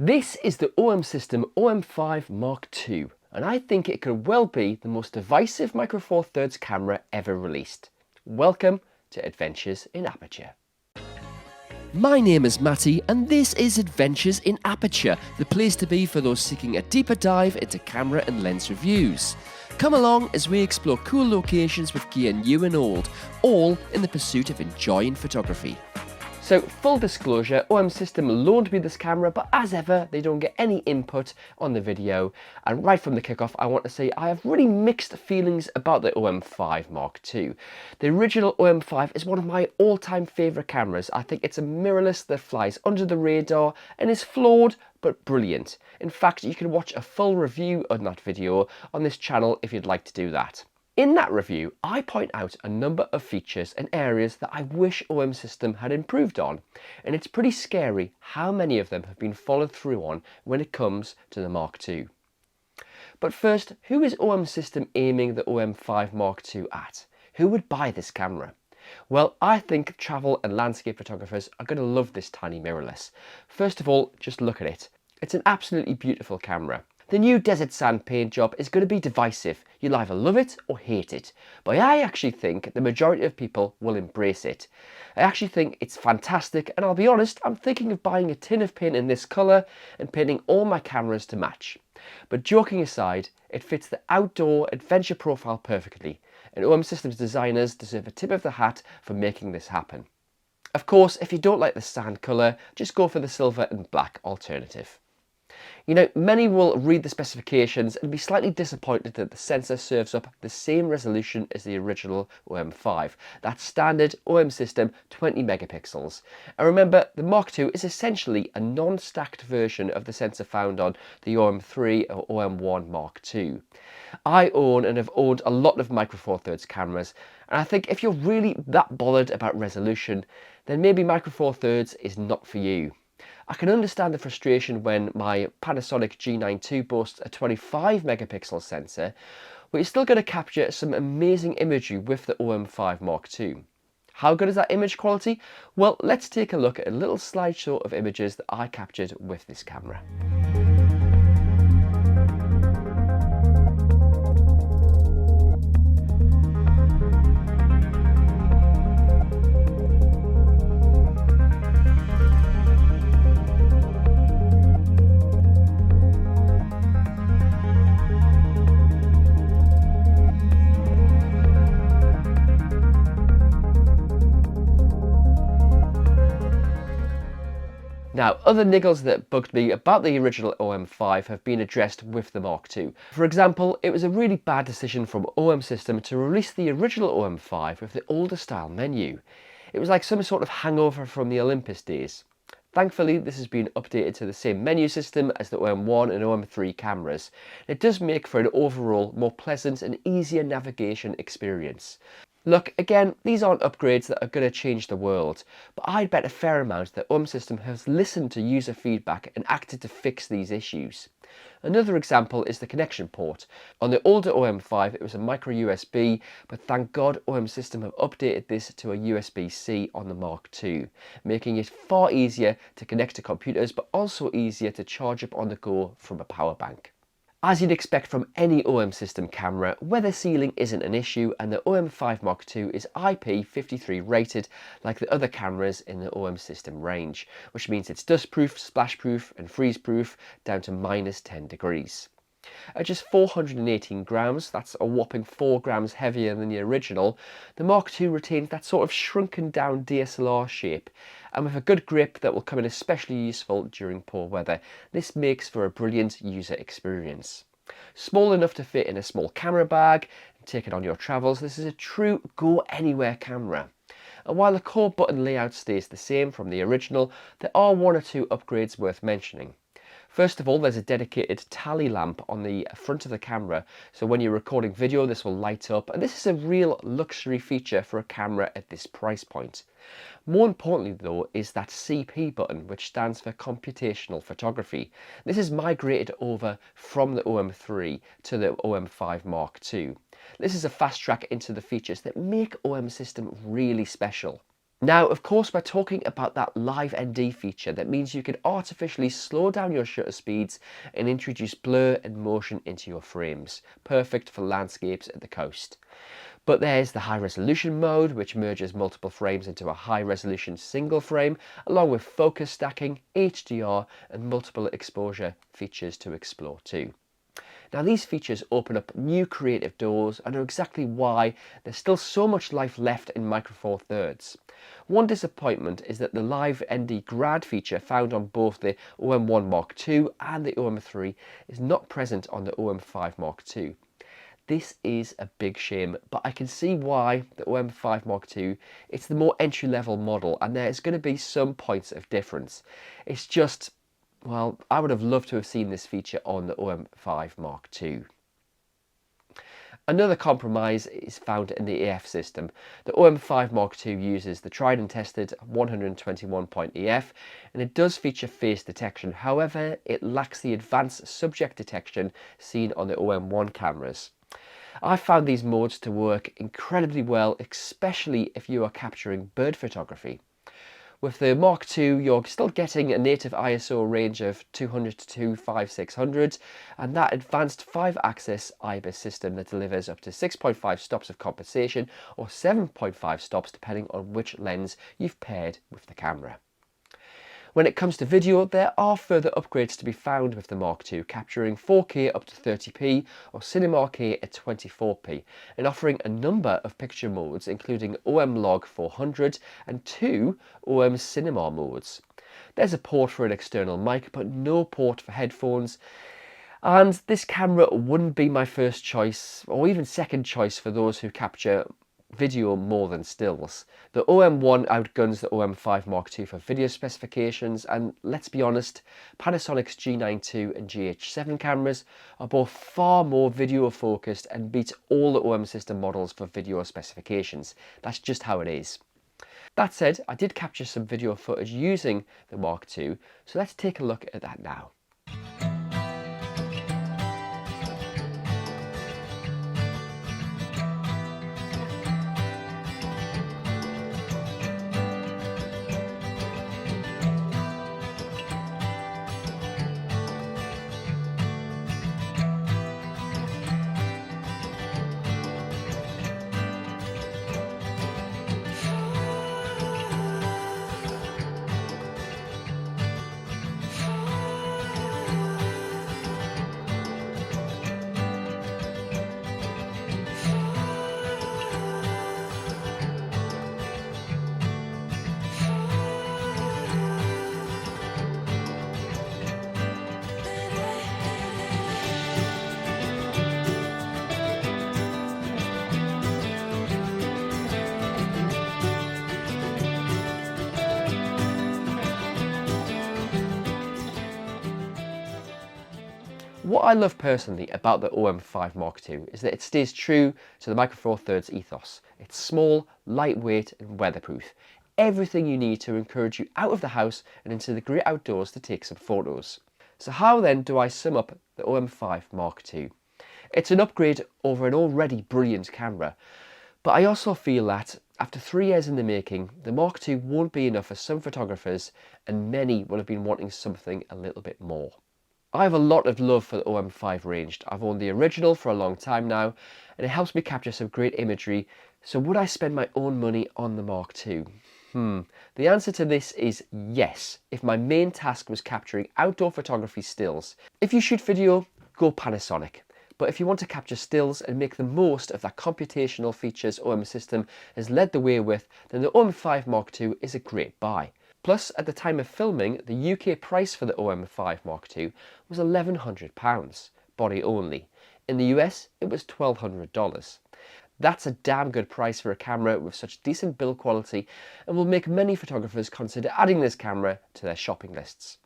This is the OM System OM-5 Mark II, and I think it could well be the most divisive Micro Four Thirds camera ever released. Welcome to Adventures in Aperture. My name is Matty, and this is Adventures in Aperture, the place to be for those seeking a deeper dive into camera and lens reviews. Come along as we explore cool locations with gear new and old, all in the pursuit of enjoying photography. So, full disclosure, OM System loaned me this camera, but as ever, they don't get any input on the video. And right from the kickoff, I want to say I have really mixed feelings about the OM-5 Mark II. The original OM-5 is one of my all-time favourite cameras. I think it's a mirrorless that flies under the radar and is flawed, but brilliant. In fact, you can watch a full review on that video on this channel if you'd like to do that. In that review, I point out a number of features and areas that I wish OM System had improved on, and it's pretty scary how many of them have been followed through on when it comes to the Mark II. But first, who is OM System aiming the OM-5 Mark II at? Who would buy this camera? Well, I think travel and landscape photographers are going to love this tiny mirrorless. First of all, just look at it. It's an absolutely beautiful camera. The new desert sand paint job is going to be divisive. You'll either love it or hate it. But I actually think the majority of people will embrace it. I actually think it's fantastic, and I'll be honest, I'm thinking of buying a tin of paint in this colour and painting all my cameras to match. But joking aside, it fits the outdoor adventure profile perfectly, and OM Systems designers deserve a tip of the hat for making this happen. Of course, if you don't like the sand colour, just go for the silver and black alternative. You know, many will read the specifications and be slightly disappointed that the sensor serves up the same resolution as the original OM-5. That's standard OM System 20 megapixels. And remember, the Mark II is essentially a non-stacked version of the sensor found on the OM-3 or OM-1 Mark II. I own and have owned a lot of Micro Four Thirds cameras, and I think if you're really that bothered about resolution, then maybe Micro Four Thirds is not for you. I can understand the frustration when my Panasonic G9 II boasts a 25 megapixel sensor, but you're still going to capture some amazing imagery with the OM-5 Mark II. How good is that image quality? Well, let's take a look at a little slideshow of images that I captured with this camera. Now, other niggles that bugged me about the original OM-5 have been addressed with the Mark II. For example, it was a really bad decision from OM System to release the original OM-5 with the older style menu. It was like some sort of hangover from the Olympus days. Thankfully, this has been updated to the same menu system as the OM-1 and OM-3 cameras. It does make for an overall more pleasant and easier navigation experience. Look, again, these aren't upgrades that are going to change the world, but I'd bet a fair amount that OM System has listened to user feedback and acted to fix these issues. Another example is the connection port. On the older OM-5 it was a micro USB, but thank God OM System have updated this to a USB-C on the Mark II, making it far easier to connect to computers, but also easier to charge up on the go from a power bank. As you'd expect from any OM System camera, weather sealing isn't an issue, and the OM-5 Mark II is IP53 rated like the other cameras in the OM System range, which means it's dustproof, splashproof and freeze-proof down to -10 degrees. At just 418 grams, that's a whopping 4 grams heavier than the original, the Mark II retains that sort of shrunken down DSLR shape, and with a good grip that will come in especially useful during poor weather. This makes for a brilliant user experience. Small enough to fit in a small camera bag and take it on your travels, this is a true go-anywhere camera. And while the core button layout stays the same from the original, there are one or two upgrades worth mentioning. First of all, there's a dedicated tally lamp on the front of the camera, so when you're recording video this will light up, and this is a real luxury feature for a camera at this price point. More importantly though is that CP button, which stands for computational photography. This is migrated over from the OM-3 to the OM-5 Mark II. This is a fast track into the features that make OM System really special. Now, of course, we're talking about that live ND feature that means you can artificially slow down your shutter speeds and introduce blur and motion into your frames, perfect for landscapes at the coast. But there's the high resolution mode, which merges multiple frames into a high resolution single frame, along with focus stacking, HDR and multiple exposure features to explore too. Now these features open up new creative doors and are exactly why there's still so much life left in Micro Four Thirds. One disappointment is that the Live ND Grad feature found on both the OM1 Mark II and the OM3 is not present on the OM5 Mark II. This is a big shame, but I can see why the OM5 Mark II, it's the more entry-level model and there's going to be some points of difference. It's just, well, I would have loved to have seen this feature on the OM5 Mark II. Another compromise is found in the AF system. The OM5 Mark II uses the tried and tested 121 point EF and it does feature face detection. However, it lacks the advanced subject detection seen on the OM1 cameras. I found these modes to work incredibly well, especially if you are capturing bird photography. With the Mark II, you're still getting a native ISO range of 200 to 25600 and that advanced 5-axis IBIS system that delivers up to 6.5 stops of compensation or 7.5 stops depending on which lens you've paired with the camera. When it comes to video, there are further upgrades to be found with the Mark II, capturing 4K up to 30p or Cinema 4K at 24p, and offering a number of picture modes including OM Log 400 and 2 OM Cinema modes. There's a port for an external mic, but no port for headphones, and this camera wouldn't be my first choice or even second choice for those who capture video more than stills. The OM1 outguns the OM5 Mark II for video specifications, and let's be honest, Panasonic's G9 II and GH7 cameras are both far more video focused and beat all the OM system models for video specifications. That's just how it is. That said, I did capture some video footage using the Mark II, so let's take a look at that now. What I love personally about the OM5 Mark II is that it stays true to the Micro Four Thirds ethos. It's small, lightweight and weatherproof. Everything you need to encourage you out of the house and into the great outdoors to take some photos. So how then do I sum up the OM5 Mark II? It's an upgrade over an already brilliant camera, but I also feel that after 3 years in the making, the Mark II won't be enough for some photographers and many will have been wanting something a little bit more. I have a lot of love for the OM5 range. I've owned the original for a long time now and it helps me capture some great imagery, so would I spend my own money on the Mark II? The answer to this is yes, if my main task was capturing outdoor photography stills. If you shoot video, go Panasonic. But if you want to capture stills and make the most of that computational features OM system has led the way with, then the OM5 Mark II is a great buy. Plus, at the time of filming, the UK price for the OM-5 Mark II was £1,100, body only. In the US, it was $1,200. That's a damn good price for a camera with such decent build quality and will make many photographers consider adding this camera to their shopping lists.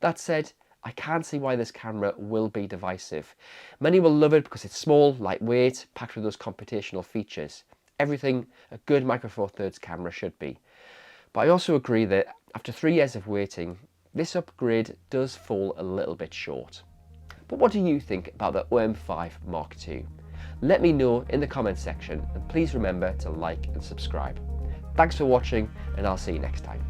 That said, I can't see why this camera will be divisive. Many will love it because it's small, lightweight, packed with those computational features. Everything a good Micro Four Thirds camera should be. But I also agree that after 3 years of waiting, this upgrade does fall a little bit short. But what do you think about the OM-5 Mark II? Let me know in the comments section and please remember to like and subscribe. Thanks for watching, and I'll see you next time.